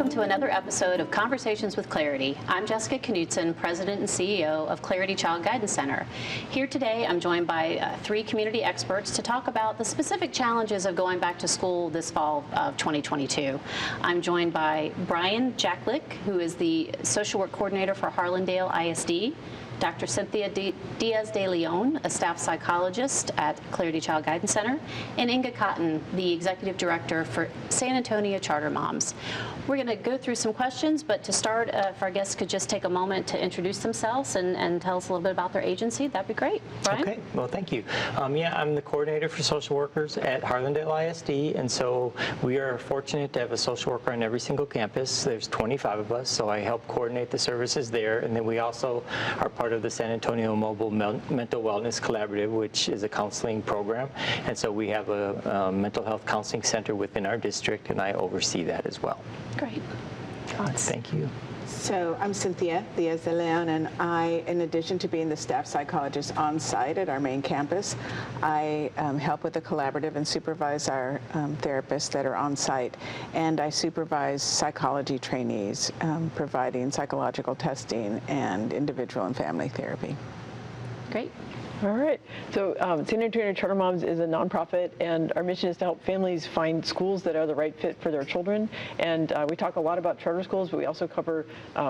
welcome to another episode of Conversations with Clarity. I'm Jessica Knudsen, President and CEO of Clarity Child Guidance Center. Here today, I'm joined by three community experts to talk about the specific challenges of going back to school this fall of 2022. I'm joined by Brian Jaklich, who is the Social Work Coordinator for Harlandale ISD, Dr. Cynthia Diaz de Leon, a staff psychologist at Clarity Child Guidance Center, and Inga Cotton, the Executive Director for San Antonio Charter Moms. We're going to go through some questions, but to start, if our guests could just take a moment to introduce themselves and tell us a little bit about their agency, that'd be great. Brian? Okay, well, thank you. I'm the coordinator for social workers at Harlandale ISD, and so we are fortunate to have a social worker on every single campus. There's 25 of us, so I help coordinate the services there, and then we also are part of the San Antonio Mobile Mental Wellness Collaborative, which is a counseling program, and so we have a mental health counseling center within our district, and I oversee that as well. Great. Thank you. So I'm Cynthia Diaz de Leon, and I, in addition to being the staff psychologist on site at our main campus, I help with the collaborative and supervise our therapists that are on site, and I supervise psychology trainees, providing psychological testing and individual and family therapy. Great. All right. So San Antonio Charter Moms is a nonprofit, and our mission is to help families find schools that are the right fit for their children. And we talk a lot about charter schools, but we also cover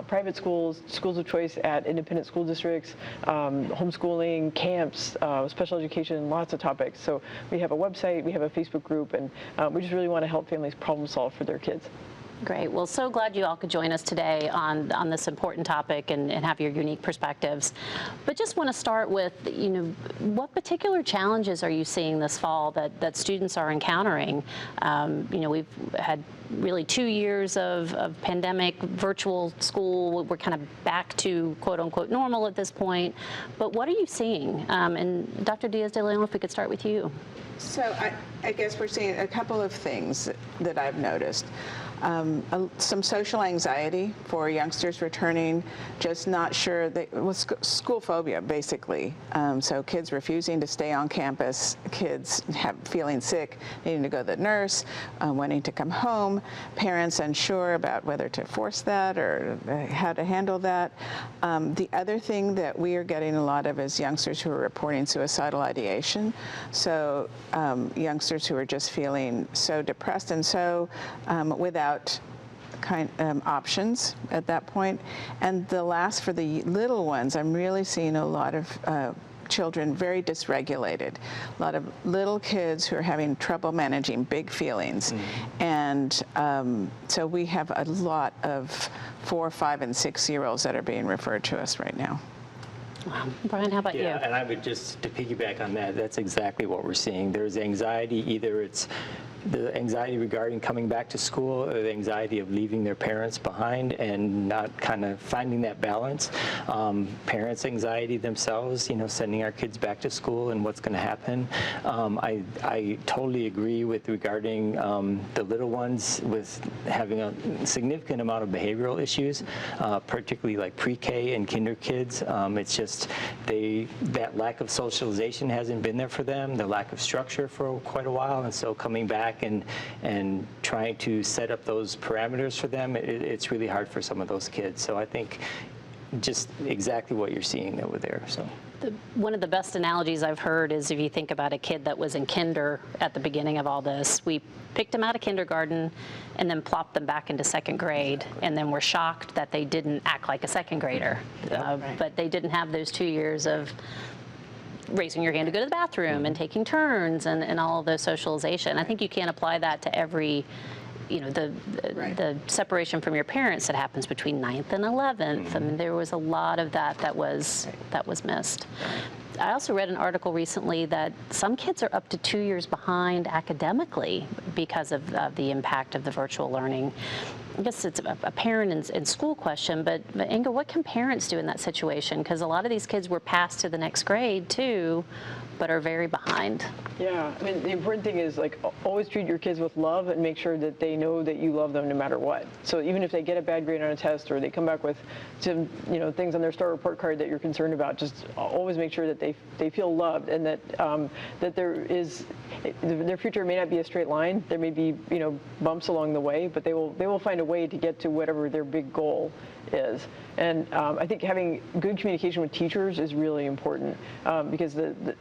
private schools, schools of choice at independent school districts, homeschooling, camps, special education, lots of topics. So we have a website, we have a Facebook group, and we just really want to help families problem solve for their kids. Great. Well, so glad you all could join us today on this important topic and have your unique perspectives. But just want to start with, what particular challenges are you seeing this fall that students are encountering? We've had really 2 years of pandemic, virtual school. We're kind of back to quote unquote normal at this point. But what are you seeing? And Dr. Diaz de Leon, if we could start with you. So I guess we're seeing a couple of things that I've noticed. Some social anxiety for youngsters returning, just not sure, school phobia basically. So kids refusing to stay on campus, kids feeling sick, needing to go to the nurse, wanting to come home, parents unsure about whether to force that or how to handle that. The other thing that we are getting a lot of is youngsters who are reporting suicidal ideation. So youngsters who are just feeling so depressed and so without options at that point. And the last, for the little ones, I'm really seeing a lot of children very dysregulated, a lot of little kids who are having trouble managing big feelings. And so we have a lot of 4-, 5-, and 6-year-olds that are being referred to us right now. Wow. Brian, how about you? Yeah, and I would just, to piggyback on that, that's exactly what we're seeing. There's anxiety, either it's the anxiety regarding coming back to school, or the anxiety of leaving their parents behind and not kind of finding that balance. Parents' anxiety themselves, sending our kids back to school and what's going to happen. I totally agree with regarding the little ones with having a significant amount of behavioral issues, particularly like pre-K and kinder kids. It's just that lack of socialization hasn't been there for them, the lack of structure for quite a while, and so coming back and trying to set up those parameters for them, it's really hard for some of those kids. So I think just exactly what you're seeing over there. So one of the best analogies I've heard is if you think about a kid that was in kinder at the beginning of all this, we picked them out of kindergarten and then plopped them back into second grade, and then we're shocked that they didn't act like a second grader. But they didn't have those 2 years of raising your hand to go to the bathroom and taking turns and all of those socialization. I think you can't apply that to every, the separation from your parents that happens between 9th and 11th. I mean, there was a lot of that was missed. I also read an article recently that some kids are up to 2 years behind academically because of the impact of the virtual learning. I guess it's a parent and school question, but Inga, what can parents do in that situation? Because a lot of these kids were passed to the next grade too, but are very behind. Yeah, I mean, the important thing is like always treat your kids with love and make sure that they know that you love them no matter what. So even if they get a bad grade on a test or they come back with some, things on their star report card that you're concerned about, just always make sure that they feel loved and that that their future may not be a straight line. There may be bumps along the way, but they will find a way to get to whatever their big goal is. And I think having good communication with teachers is really important because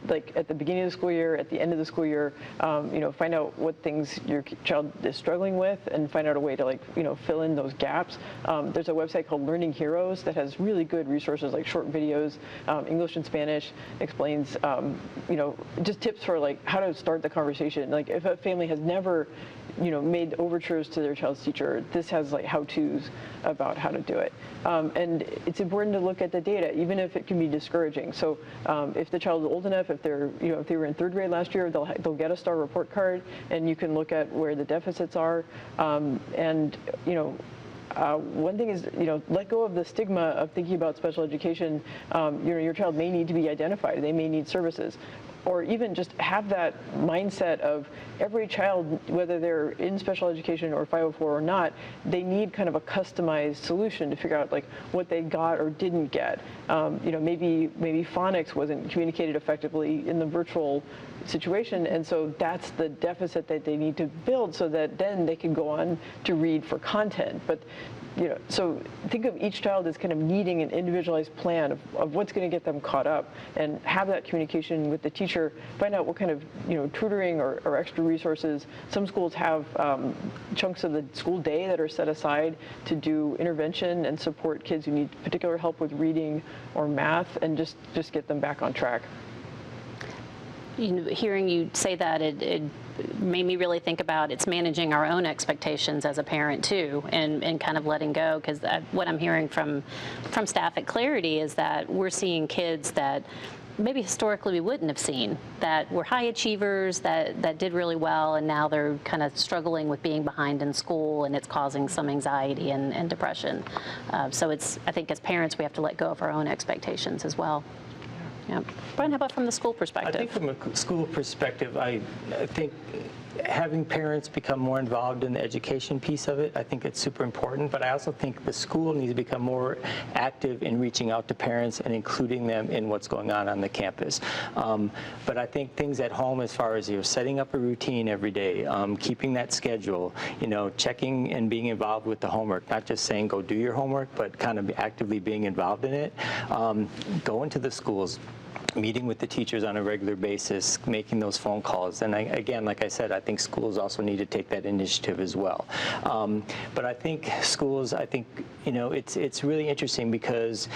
like at the beginning of the school year, at the end of the school year, find out what things your child is struggling with and find out a way to fill in those gaps. There's a website called Learning Heroes that has really good resources like short videos, English and Spanish, explains just tips for like how to start the conversation. Like if a family has never made overtures to their child's teacher, this has like how-tos about how to do it. And it's important to look at the data, even if it can be discouraging. So if the child is old enough, if they're, if they were in third grade last year, they'll get a star report card, and you can look at where the deficits are. One thing is, let go of the stigma of thinking about special education. Your child may need to be identified. They may need services. Or even just have that mindset of every child, whether they're in special education or 504 or not, they need kind of a customized solution to figure out like what they got or didn't get. Maybe phonics wasn't communicated effectively in the virtual situation, and so that's the deficit that they need to build so that then they can go on to read for content. But so think of each child as kind of needing an individualized plan of what's going to get them caught up, and have that communication with the teacher. Find out what kind of tutoring or extra resources. Some schools have chunks of the school day that are set aside to do intervention and support kids who need particular help with reading or math, and just get them back on track. Hearing you say that, it made me really think about it's managing our own expectations as a parent too, and kind of letting go, because what I'm hearing from staff at Clarity is that we're seeing kids that maybe historically we wouldn't have seen, that were high achievers, that did really well, and now they're kind of struggling with being behind in school, and it's causing some anxiety and depression. So I think as parents we have to let go of our own expectations as well. Yeah. Brian, how about from the school perspective? I think from a school perspective, I think having parents become more involved in the education piece of it, I think it's super important, but I also think the school needs to become more active in reaching out to parents and including them in what's going on the campus. But I think things at home, as far as setting up a routine every day, keeping that schedule, checking and being involved with the homework, not just saying go do your homework, but kind of actively being involved in it. Going to the schools, meeting with the teachers on a regular basis, making those phone calls. And again, like I said, I think schools also need to take that initiative as well. But I think schools, it's really interesting because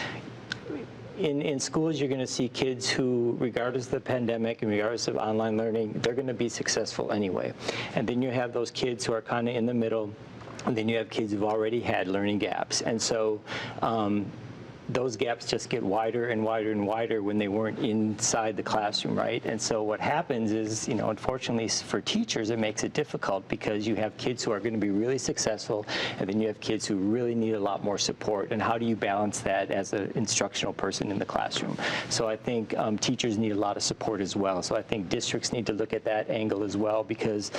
in schools, you're going to see kids who, regardless of the pandemic and regardless of online learning, they're going to be successful anyway. And then you have those kids who are kind of in the middle, and then you have kids who've already had learning gaps. And so those gaps just get wider and wider and wider when they weren't inside the classroom, right? And so what happens is, unfortunately for teachers, it makes it difficult because you have kids who are going to be really successful, and then you have kids who really need a lot more support. And how do you balance that as an instructional person in the classroom? So I think teachers need a lot of support as well. So I think districts need to look at that angle as well, because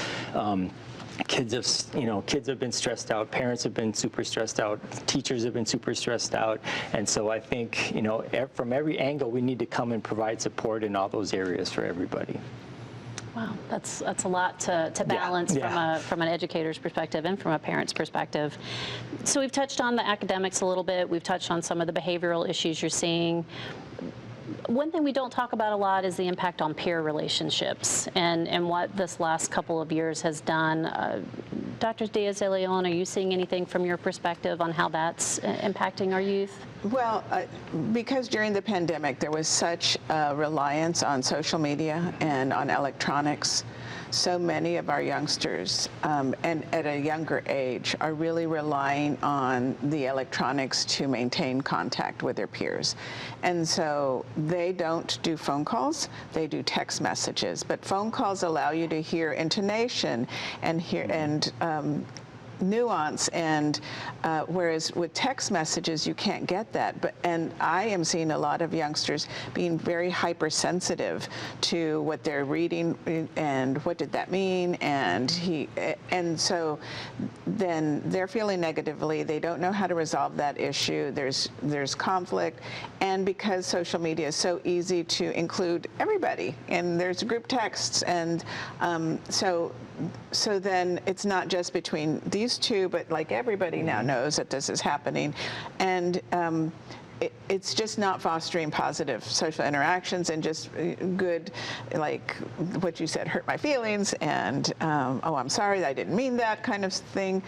kids have been stressed out, parents have been super stressed out, teachers have been super stressed out, and so I think from every angle we need to come and provide support in all those areas for everybody. Wow, that's a lot to balance from an educator's perspective and from a parent's perspective. So we've touched on the academics a little bit. We've touched on some of the behavioral issues you're seeing. One thing we don't talk about a lot is the impact on peer relationships and what this last couple of years has done. Dr. Diaz de Leon, are you seeing anything from your perspective on how that's impacting our youth? Well, because during the pandemic there was such reliance on social media and on electronics, so many of our youngsters, and at a younger age, are really relying on the electronics to maintain contact with their peers. And so they don't do phone calls, they do text messages. But phone calls allow you to hear intonation and nuance, and whereas with text messages you can't get that. And I am seeing a lot of youngsters being very hypersensitive to what they're reading and what did that mean, and so then they're feeling negatively. They don't know how to resolve that issue. There's conflict, and because social media is so easy to include everybody, and there's group texts, and so then it's not just between these two, but like everybody now knows that this is happening, and it's just not fostering positive social interactions and just good, like what you said, hurt my feelings, and oh, I'm sorry, I didn't mean that kind of thing.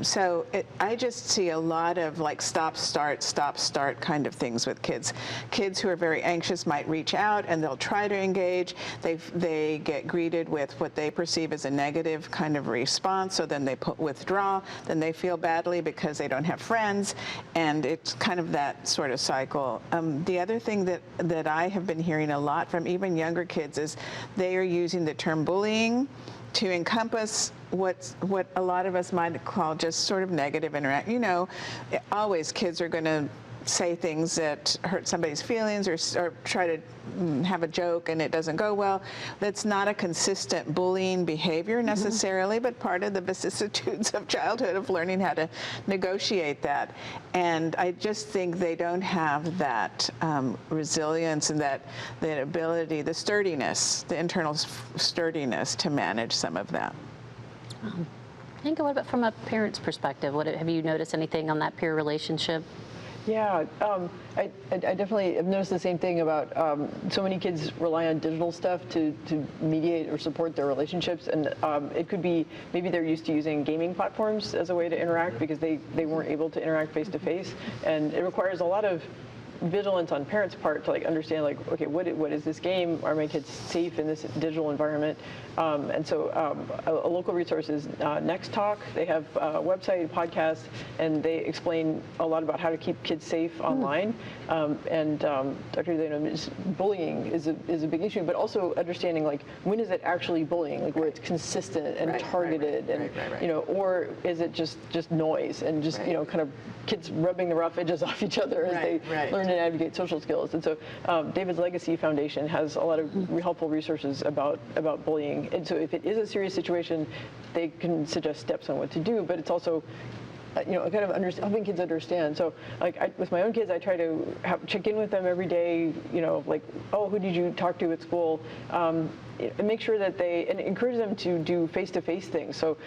So I just see a lot of like stop, start kind of things with kids. Kids who are very anxious might reach out and they'll try to engage. They get greeted with what they perceive as a negative kind of response, so then they withdraw, then they feel badly because they don't have friends, and it's kind of that sort of cycle. The other thing that I have been hearing a lot from even younger kids is they are using the term bullying to encompass what a lot of us might call just sort of negative interaction. You know, always kids are going to say things that hurt somebody's feelings, or try to have a joke and it doesn't go well. That's not a consistent bullying behavior necessarily, but part of the vicissitudes of childhood, of learning how to negotiate that. And I just think they don't have that resilience and that ability, the sturdiness, the internal sturdiness to manage some of that. Inga, what about from a parent's perspective? Have you noticed anything on that peer relationship? Yeah, I definitely have noticed the same thing about so many kids rely on digital stuff to mediate or support their relationships, and it could be maybe they're used to using gaming platforms as a way to interact because they weren't able to interact face to face, and it requires a lot of vigilance on parents' part to like understand, like, okay, what is this game? Are my kids safe in this digital environment? And so a local resource is Next Talk. They have a website, podcast, and they explain a lot about how to keep kids safe online. And Dr. De Leon, bullying is a big issue, but also understanding, like, when is it actually bullying, like where it's consistent and targeted, and you know, or is it just noise and just you know, kind of kids rubbing the rough edges off each other as they learn to navigate social skills. And so David's Legacy Foundation has a lot of helpful resources about bullying. And so if it is a serious situation, they can suggest steps on what to do, but it's also you know, kind of helping kids understand. So like with my own kids, I try to check in with them every day, you know, like, oh, who did you talk to at school? And make sure that and encourage them to do face-to-face things. So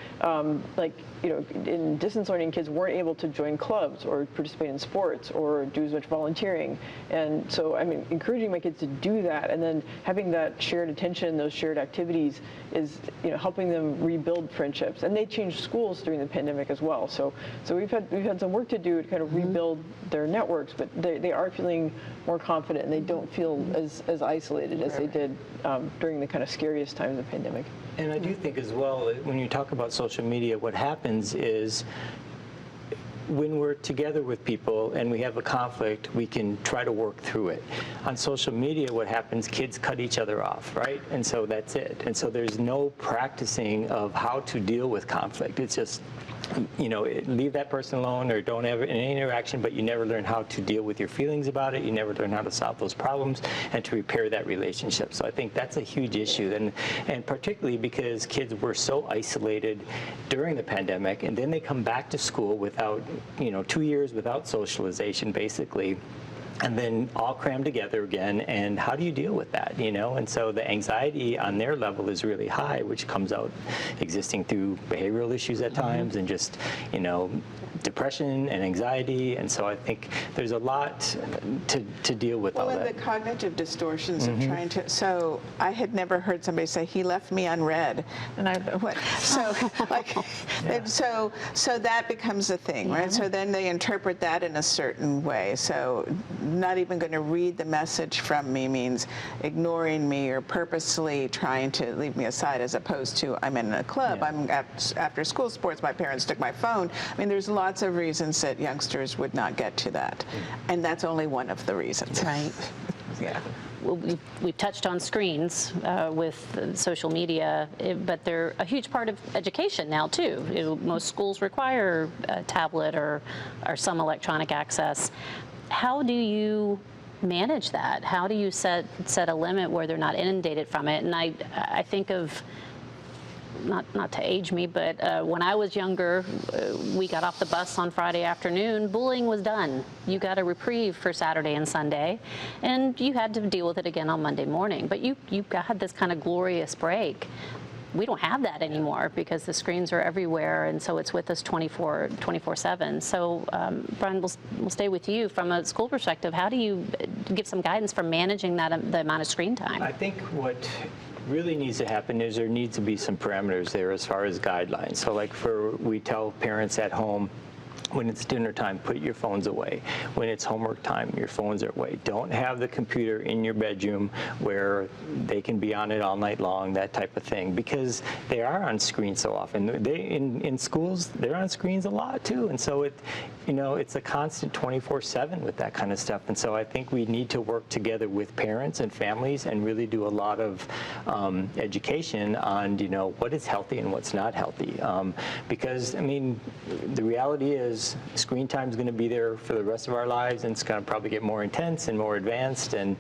like, you know, in distance learning, kids weren't able to join clubs or participate in sports or do as much volunteering. And so I mean, encouraging my kids to do that, and then having that shared attention, those shared activities, is, you know, helping them rebuild friendships. And they changed schools during the pandemic as well. So we've had some work to do to kind of rebuild their networks, but they are feeling more confident, and they don't feel as isolated as they did during the kind of scariest time of the pandemic. And I do think as well, when you talk about social media, what happens is when we're together with people and we have a conflict, we can try to work through it. On social media, what happens, kids cut each other off, right? And so that's it. And so there's no practicing of how to deal with conflict. It's just, you know, leave that person alone, or don't have any interaction, but you never learn how to deal with your feelings about it. You never learn how to solve those problems and to repair that relationship. So I think that's a huge issue, and particularly because kids were so isolated during the pandemic, and then they come back to school without, you know, 2 years without socialization, basically. And then all crammed together again, and how do you deal with that, you know? And so the anxiety on their level is really high, which comes out existing through behavioral issues at times, and just, you know, depression and anxiety. And so I think there's a lot to deal with all that. Well, and the cognitive distortions of trying to, so I had never heard somebody say, he left me unread. And so that becomes a thing, right? So then they interpret that in a certain way. So not even going to read the message from me means ignoring me or purposely trying to leave me aside, as opposed to I'm in a club, I'm after school sports, my parents took my phone. I mean, there's lots of reasons that youngsters would not get to that. And that's only one of the reasons. Right. Yeah. we've touched on screens with social media, but they're a huge part of education now too. Most schools require a tablet or some electronic access. How do you manage that? How do you set a limit where they're not inundated from it? And I think of, not to age me, but when I was younger, we got off the bus on Friday afternoon, bullying was done. You got a reprieve for Saturday and Sunday, and you had to deal with it again on Monday morning. But you had this kind of glorious break. We don't have that anymore because the screens are everywhere, and so it's with us 24/7. So, Brian, we'll stay with you from a school perspective. How do you give some guidance for managing the amount of screen time? I think what really needs to happen is there needs to be some parameters there as far as guidelines. So like we tell parents at home, when it's dinner time, put your phones away. When it's homework time, your phones are away. Don't have the computer in your bedroom where they can be on it all night long, that type of thing, because they are on screen so often. In schools, they're on screens a lot too, and so it's a constant 24/7 with that kind of stuff. And so I think we need to work together with parents and families and really do a lot of education on what is healthy and what's not healthy. Because I mean, the reality is screen time is going to be there for the rest of our lives, and it's going to probably get more intense and more advanced, and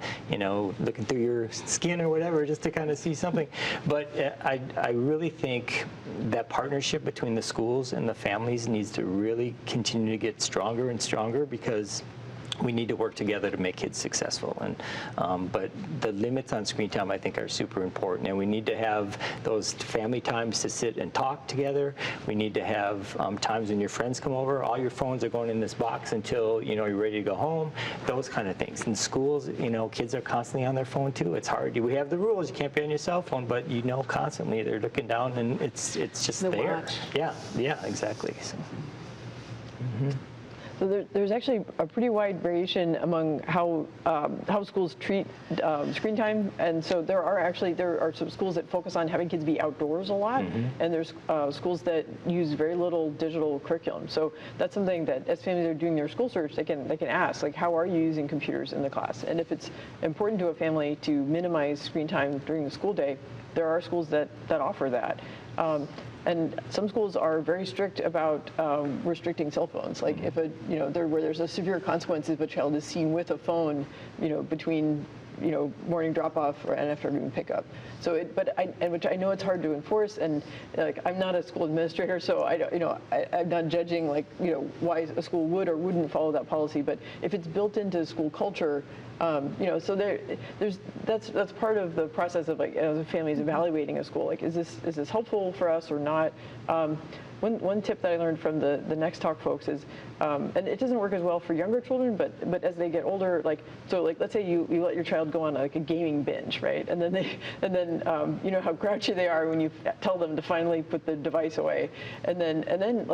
looking through your skin or whatever just to kind of see something. But I really think that partnership between the schools and the families needs to really continue to get stronger and stronger, because we need to work together to make kids successful. And but the limits on screen time, I think, are super important, and we need to have those family times to sit and talk together. We need to have times when your friends come over, all your phones are going in this box until you're ready to go home. Those kind of things. In schools, kids are constantly on their phone too. It's hard. We have the rules. You can't be on your cell phone, but constantly they're looking down, and it's just the there. watch. Yeah, exactly. So. Mm-hmm. So there's actually a pretty wide variation among how schools treat screen time, and so there are some schools that focus on having kids be outdoors a lot, and there's schools that use very little digital curriculum. So that's something that as families are doing their school search, they can ask, like, how are you using computers in the class? And if it's important to a family to minimize screen time during the school day, there are schools that offer that. And some schools are very strict about restricting cell phones. Like if where there's a severe consequence if a child is seen with a phone, between morning drop-off and afternoon pickup. So, which I know it's hard to enforce, and like I'm not a school administrator, so I'm not judging why a school would or wouldn't follow that policy. But if it's built into school culture, so that's part of the process of as a family is evaluating a school. Like, is this helpful for us or not? One tip that I learned from the Next Talk folks is, and it doesn't work as well for younger children, but as they get older, let's say you let your child go on a gaming binge, right? And then how grouchy they are when you tell them to finally put the device away, and then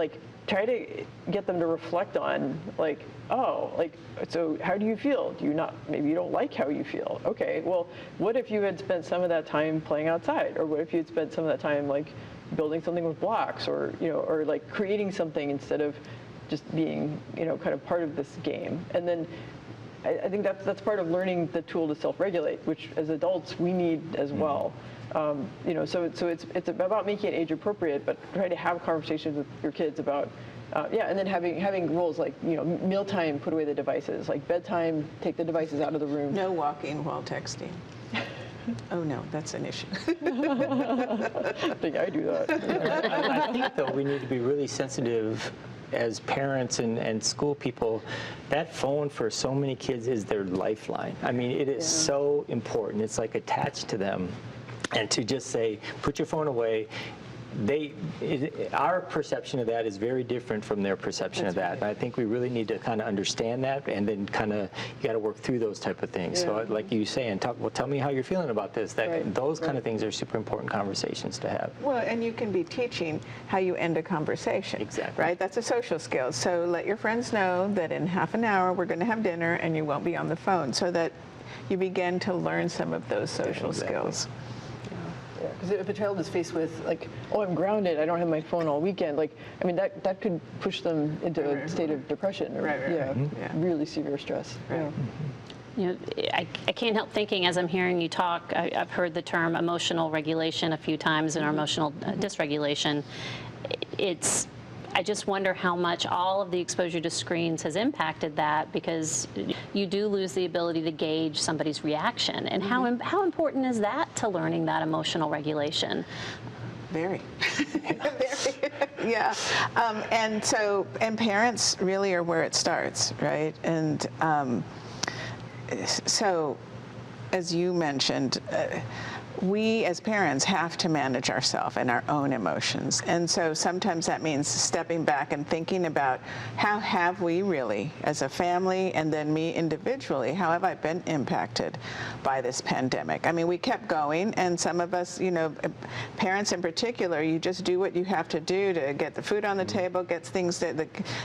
try to get them to reflect on so how do you feel? Maybe you don't like how you feel. Okay, well, what if you had spent some of that time playing outside, or what if you had spent some of that time building something with blocks, or creating something instead of just being kind of part of this game. And then I think that's part of learning the tool to self-regulate, which as adults we need as well. So it's about making it age appropriate, but try to have conversations with your kids about and then having rules like mealtime, put away the devices, like bedtime, take the devices out of the room. No walking while texting. Oh no, that's an issue. I think I do that. I think though we need to be really sensitive as parents and school people. That phone for so many kids is their lifeline. I mean, it is so important. It's like attached to them. And to just say, put your phone away, our perception of that is very different from their perception of that. And I think we really need to kind of understand that, and then kind of you got to work through those type of things. So like you say, and tell me how you're feeling about this. Those kind of things are super important conversations to have. Well, and you can be teaching how you end a conversation. Exactly. Right? That's a social skill. So let your friends know that in half an hour we're going to have dinner and you won't be on the phone, so that you begin to learn some of those social skills. Because if a child is faced with I'm grounded, I don't have my phone all weekend, that could push them into a state of depression or really severe stress. Right. I can't help thinking as I'm hearing you talk, I've heard the term emotional regulation a few times and emotional dysregulation. I just wonder how much all of the exposure to screens has impacted that, because you do lose the ability to gauge somebody's reaction. And how important is that to learning that emotional regulation? Very. Very. Yeah. And parents really are where it starts, right? And so, as you mentioned, we as parents have to manage ourselves and our own emotions. And so sometimes that means stepping back and thinking about how have we really, as a family, and then me individually, how have I been impacted by this pandemic? I mean, we kept going, and some of us, parents in particular, you just do what you have to do to get the food on the table, get things that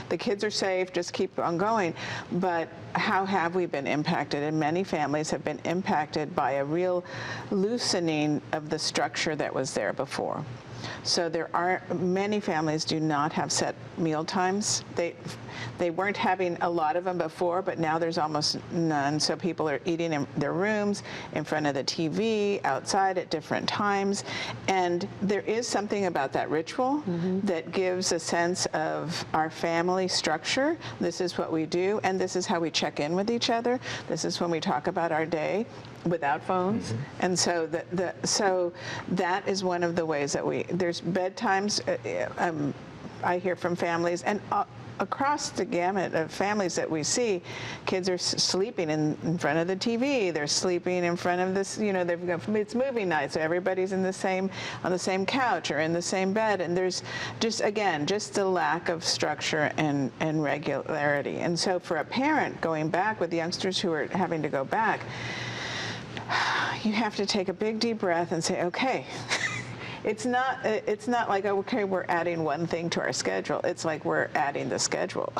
the kids are safe, just keep on going. But how have we been impacted? And many families have been impacted by a real loosening of the structure that was there before. So many families do not have set meal times. They weren't having a lot of them before, but now there's almost none. So people are eating in their rooms, in front of the TV, outside at different times. And there is something about that ritual that gives a sense of our family structure. This is what we do, and this is how we check in with each other. This is when we talk about our day without phones. And so that is one of the ways that there's bedtimes. I hear from families, and across the gamut of families that we see, kids are sleeping in front of the TV. They're sleeping in front of this, it's movie night, so everybody's on the same couch or in the same bed. And there's just the lack of structure and regularity. And so for a parent going back with youngsters who are having to go back, you have to take a big deep breath and say, okay. It's not like, okay, we're adding one thing to our schedule. It's like we're adding the schedule.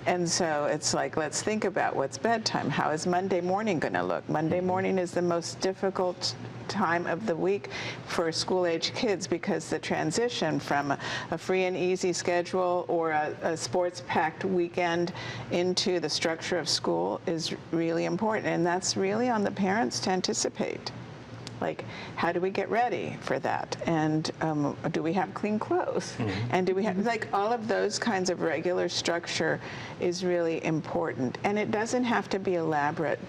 And so it's like, let's think about what's bedtime. How is Monday morning going to look? Monday morning is the most difficult time of the week for school-age kids, because the transition from a free and easy schedule or a sports-packed weekend into the structure of school is really important. And that's really on the parents to anticipate. Like, how do we get ready for that? And do we have clean clothes? And do we have, all of those kinds of regular structure is really important. And it doesn't have to be elaborate.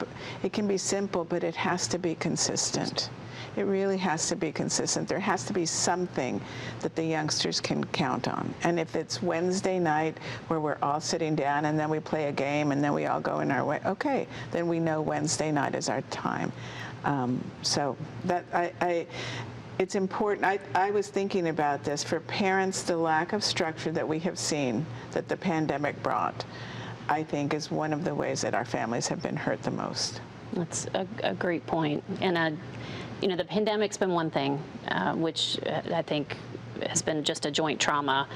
It can be simple, but it has to be consistent. It really has to be consistent. There has to be something that the youngsters can count on. And if it's Wednesday night where we're all sitting down and then we play a game and then we all go in our way, okay, then we know Wednesday night is our time. So that it's important. I was thinking about this. For parents, the lack of structure that we have seen that the pandemic brought, I think, is one of the ways that our families have been hurt the most. That's a great point. And the pandemic's been one thing, which I think has been just a joint trauma.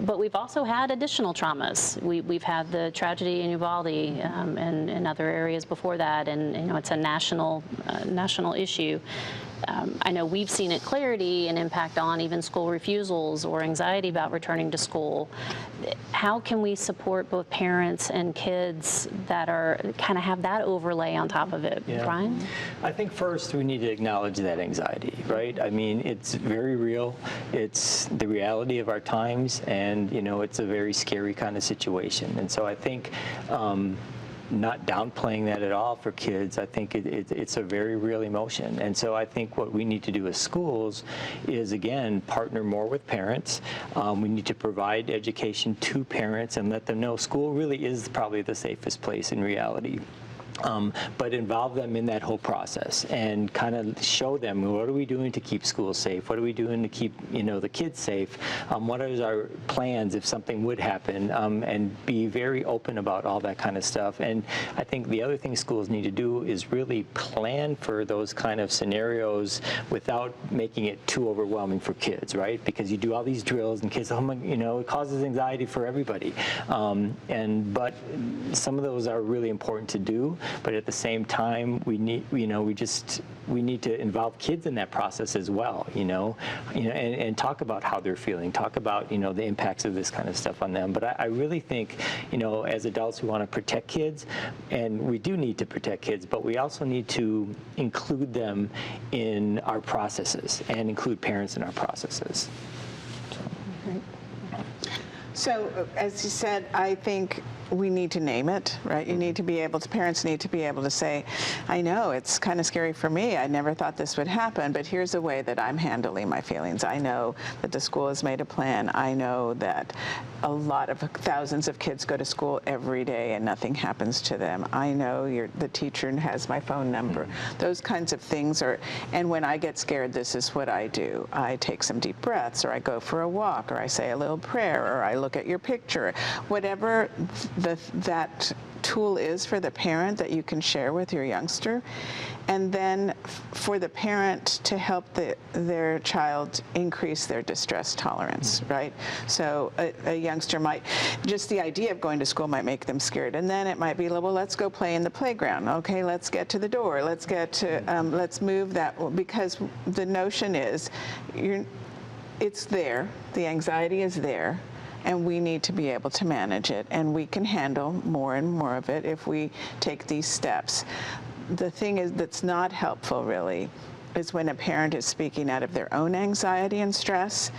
But we've also had additional traumas. We've had the tragedy in Uvalde and other areas before that, and it's a national issue. I know we've seen it clarity and impact on even school refusals or anxiety about returning to school. How can we support both parents and kids that are kind of have that overlay on top of it? Yeah. Brian? I think first we need to acknowledge that anxiety, right? I mean, it's very real. It's the reality of our times, and it's a very scary kind of situation. And so I think not downplaying that at all for kids. I think it's a very real emotion. And so I think what we need to do as schools is, again, partner more with parents. We need to provide education to parents and let them know school really is probably the safest place in reality. But involve them in that whole process and kind of show them, what are we doing to keep schools safe? What are we doing to keep the kids safe? What are our plans if something would happen? And be very open about all that kind of stuff. And I think the other thing schools need to do is really plan for those kind of scenarios without making it too overwhelming for kids, right? Because you do all these drills and kids, it causes anxiety for everybody. But some of those are really important to do. but at the same time, we need, we need to involve kids in that process as well, and talk about how they're feeling, talk about, the impacts of this kind of stuff on them. But I really think, as adults, we want to protect kids, and we do need to protect kids, but we also need to include them in our processes and include parents in our processes. So, as you said, I think we need to name it, right? You need to be able to, parents need to be able to say, I know it's kind of scary for me. I never thought this would happen, but here's a way that I'm handling my feelings. I know that the school has made a plan. I know that a lot of thousands of kids go to school every day and nothing happens to them. I know the teacher has my phone number. Those kinds of things are, and when I get scared, this is what I do. I take some deep breaths, or I go for a walk, or I say a little prayer, or I look at your picture. Whatever that tool is for the parent that you can share with your youngster, and then for the parent to help their child increase their distress tolerance, right? So a youngster might, just the idea of going to school might make them scared, and then it might be, well, let's go play in the playground. Okay, let's get to the door. Let's get to, let's move that, because the notion is, it's there, the anxiety is there, and we need to be able to manage it, and we can handle more and more of it if we take these steps. The thing is that's not helpful, really, is when a parent is speaking out of their own anxiety and stress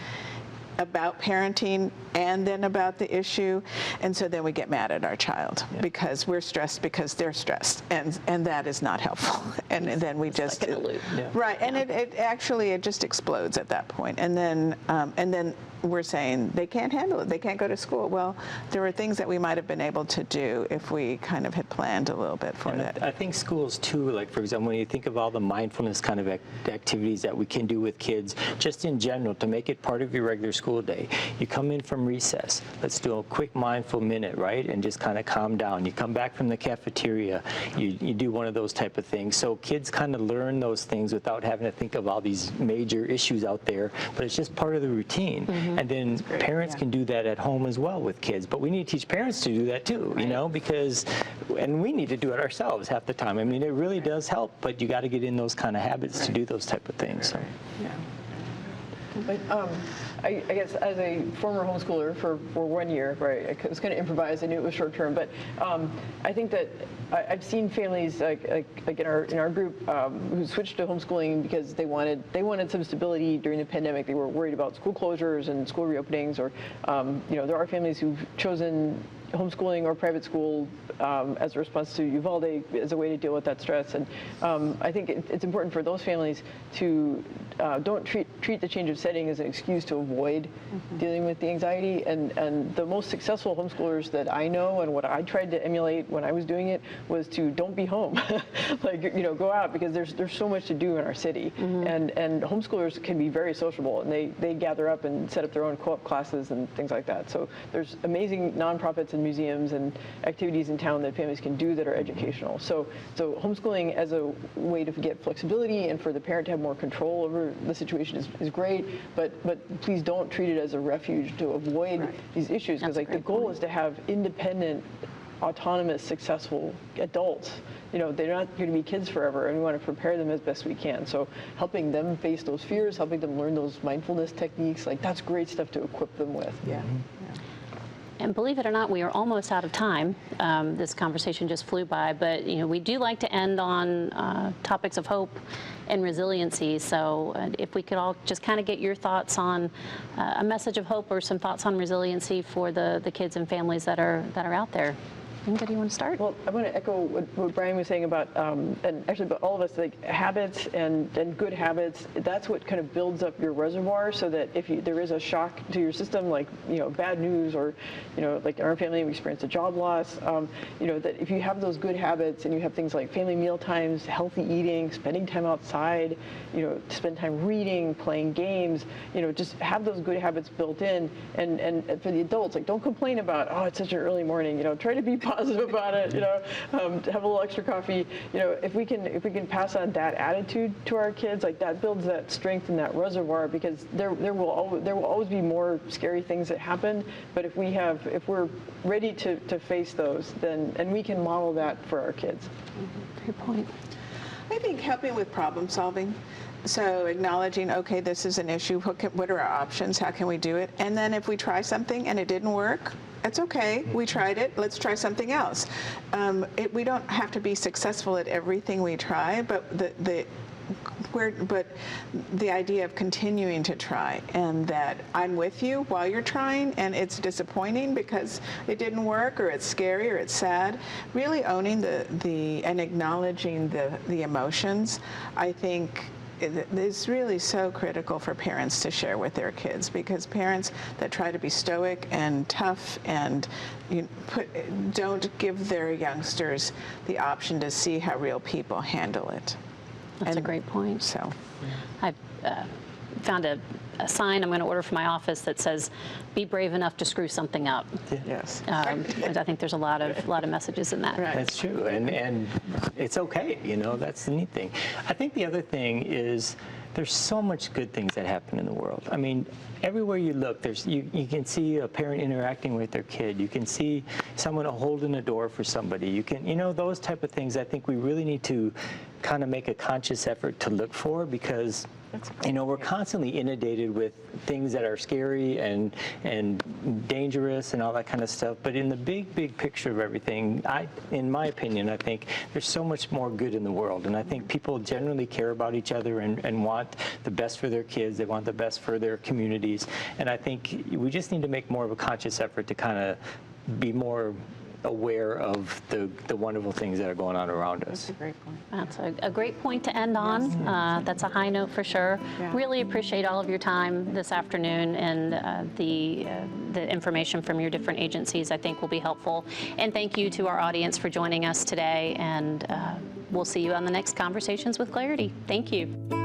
about parenting and then about the issue, and so then we get mad at our child because we're stressed because they're stressed, and that is not helpful. And then we just like in a loop. Right, and it just explodes at that point, and then we're saying they can't handle it, they can't go to school. Well, there were things that we might have been able to do if we kind of had planned a little bit for that. I think schools too, like for example, when you think of all the mindfulness kind of activities that we can do with kids, just in general, to make it part of your regular school day. You come in from recess, let's do a quick mindful minute, right? And just kind of calm down. You come back from the cafeteria, you do one of those type of things. So kids kind of learn those things without having to think of all these major issues out there, but it's just part of the routine. And then parents can do that at home as well with kids, but we need to teach parents to do that too, because, and we need to do it ourselves half the time. I mean, it really does help, but you got to get in those kind of habits to do those type of things. So. But I guess as a former homeschooler for 1 year, right, I was going to improvise. I knew it was short term, but I think that I've seen families like in our group who switched to homeschooling because they wanted some stability during the pandemic. They were worried about school closures and school reopenings, or there are families who've chosen homeschooling or private school as a response to Uvalde as a way to deal with that stress. And I think it's important for those families to don't treat the change of setting as an excuse to avoid dealing with the anxiety. And the most successful homeschoolers that I know, and what I tried to emulate when I was doing it, was to don't be home. Go out, because there's so much to do in our city. And homeschoolers can be very sociable, and they gather up and set up their own co-op classes and things like that. So there's amazing nonprofits and museums and activities in town that families can do that are educational. So homeschooling as a way to get flexibility and for the parent to have more control over the situation is great, but please don't treat it as a refuge to avoid these issues, because the goal is to have independent, autonomous, successful adults. They're not going to be kids forever, and we want to prepare them as best we can. So helping them face those fears, helping them learn those mindfulness techniques, that's great stuff to equip them with. And believe it or not, we are almost out of time. This conversation just flew by, but we do like to end on topics of hope and resiliency. So if we could all just kind of get your thoughts on a message of hope or some thoughts on resiliency for the kids and families that are out there. Inga, do you want to start? Well, I want to echo what Brian was saying about, and actually about all of us, habits and good habits. That's what kind of builds up your reservoir, so that if there is a shock to your system, bad news, or like in our family we experienced a job loss, that if you have those good habits and you have things like family meal times, healthy eating, spending time outside, spend time reading, playing games, just have those good habits built in. And for the adults, don't complain about, oh, it's such an early morning. Try to be positive. positive about it, have a little extra coffee. If we can pass on that attitude to our kids, like that builds that strength and that reservoir, because there will always be more scary things that happen. But if we're ready to face those, and we can model that for our kids. Great point. I think helping with problem solving. So acknowledging, okay, this is an issue. What are our options? How can we do it? And then if we try something and it didn't work, it's okay. We tried it. Let's try something else. We don't have to be successful at everything we try, but the idea of continuing to try, and that I'm with you while you're trying, and it's disappointing because it didn't work, or it's scary, or it's sad. Really owning and acknowledging the emotions, I think, is really so critical for parents to share with their kids, because parents that try to be stoic and tough and don't give their youngsters the option to see how real people handle it. That's a great point. So, I've found a sign I'm going to order for my office that says, "Be brave enough to screw something up." yes. And I think there's a lot of messages in that. Right. That's true, and it's okay, that's the neat thing. I think the other thing is there's so much good things that happen in the world. I mean, everywhere you look, you can see a parent interacting with their kid. You can see someone holding a door for somebody. You can, those type of things. I think we really need to kind of make a conscious effort to look for, because we're constantly inundated with things that are scary and dangerous and all that kind of stuff. But in the big picture of everything, in my opinion, I think there's so much more good in the world. And I think people generally care about each other and want the best for their kids. They want the best for their communities. And I think we just need to make more of a conscious effort to kind of be more aware of the wonderful things that are going on around us. That's a great point. That's a great point to end on. That's a high note for sure. Yeah. Really appreciate all of your time this afternoon, and the information from your different agencies I think will be helpful. And thank you to our audience for joining us today, and we'll see you on the next Conversations with Clarity. Thank you.